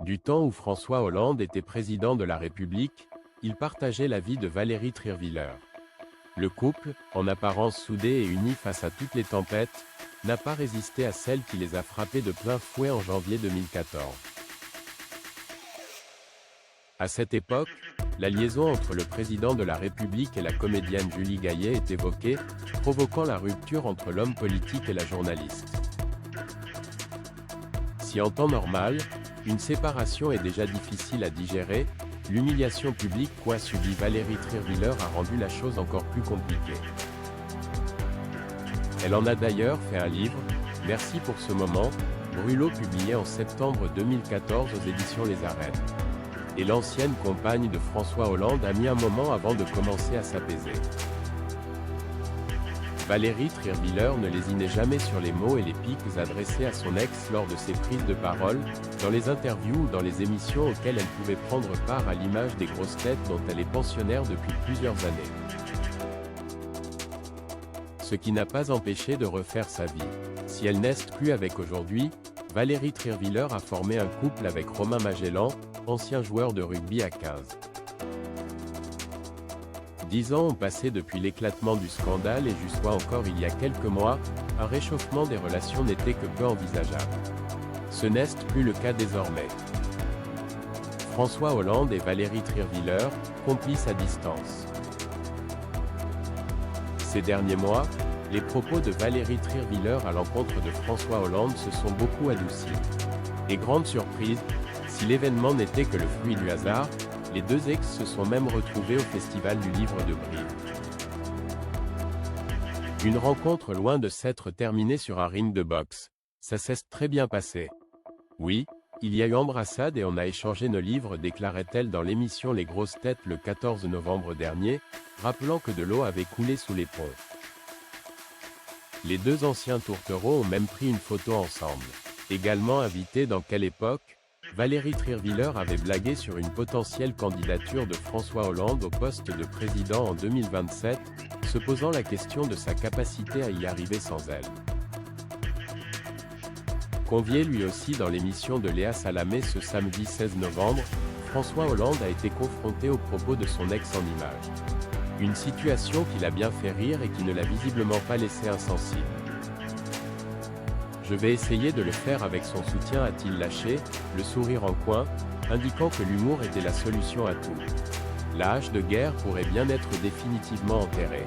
Du temps où François Hollande était président de la République, il partageait la vie de Valérie Trierwiller. Le couple, en apparence soudé et uni face à toutes les tempêtes, n'a pas résisté à celle qui les a frappés de plein fouet en janvier 2014. À cette époque, la liaison entre le président de la République et la comédienne Julie Gaillet est évoquée, provoquant la rupture entre l'homme politique et la journaliste. Si en temps normal, une séparation est déjà difficile à digérer, l'humiliation publique qu'a subie Valérie Trierwiller a rendu la chose encore plus compliquée. Elle en a d'ailleurs fait un livre, Merci pour ce moment, Brûlot, publié en septembre 2014 aux éditions Les Arènes. Et l'ancienne compagne de François Hollande a mis un moment avant de commencer à s'apaiser. Valérie Trierwiller ne lésinait jamais sur les mots et les piques adressés à son ex lors de ses prises de parole, dans les interviews ou dans les émissions auxquelles elle pouvait prendre part à l'image des grosses têtes dont elle est pensionnaire depuis plusieurs années. Ce qui n'a pas empêché de refaire sa vie. Si elle n'est plus avec aujourd'hui, Valérie Trierwiller a formé un couple avec Romain Magellan, ancien joueur de rugby à 15. 10 ans ont passé depuis l'éclatement du scandale et jusqu'à encore il y a quelques mois, un réchauffement des relations n'était que peu envisageable. Ce n'est plus le cas désormais. François Hollande et Valérie Trierwiller, complices à distance. Ces derniers mois, les propos de Valérie Trierwiller à l'encontre de François Hollande se sont beaucoup adoucis. Et grande surprise, si l'événement n'était que le fruit du hasard, les deux ex se sont même retrouvés au Festival du Livre de Brive. Une rencontre loin de s'être terminée sur un ring de boxe. Ça s'est très bien passé. Oui, il y a eu embrassade et on a échangé nos livres, déclarait-elle dans l'émission Les Grosses Têtes le 14 novembre dernier, rappelant que de l'eau avait coulé sous les ponts. Les deux anciens tourtereaux ont même pris une photo ensemble. Également invitée dans Quelle époque, Valérie Trierwiller avait blagué sur une potentielle candidature de François Hollande au poste de président en 2027, se posant la question de sa capacité à y arriver sans elle. Convié lui aussi dans l'émission de Léa Salamé ce samedi 16 novembre, François Hollande a été confronté aux propos de son ex en images. Une situation qui l'a bien fait rire et qui ne l'a visiblement pas laissé insensible. Je vais essayer de le faire avec son soutien, a-t-il lâché, le sourire en coin, indiquant que l'humour était la solution à tout. La hache de guerre pourrait bien être définitivement enterrée.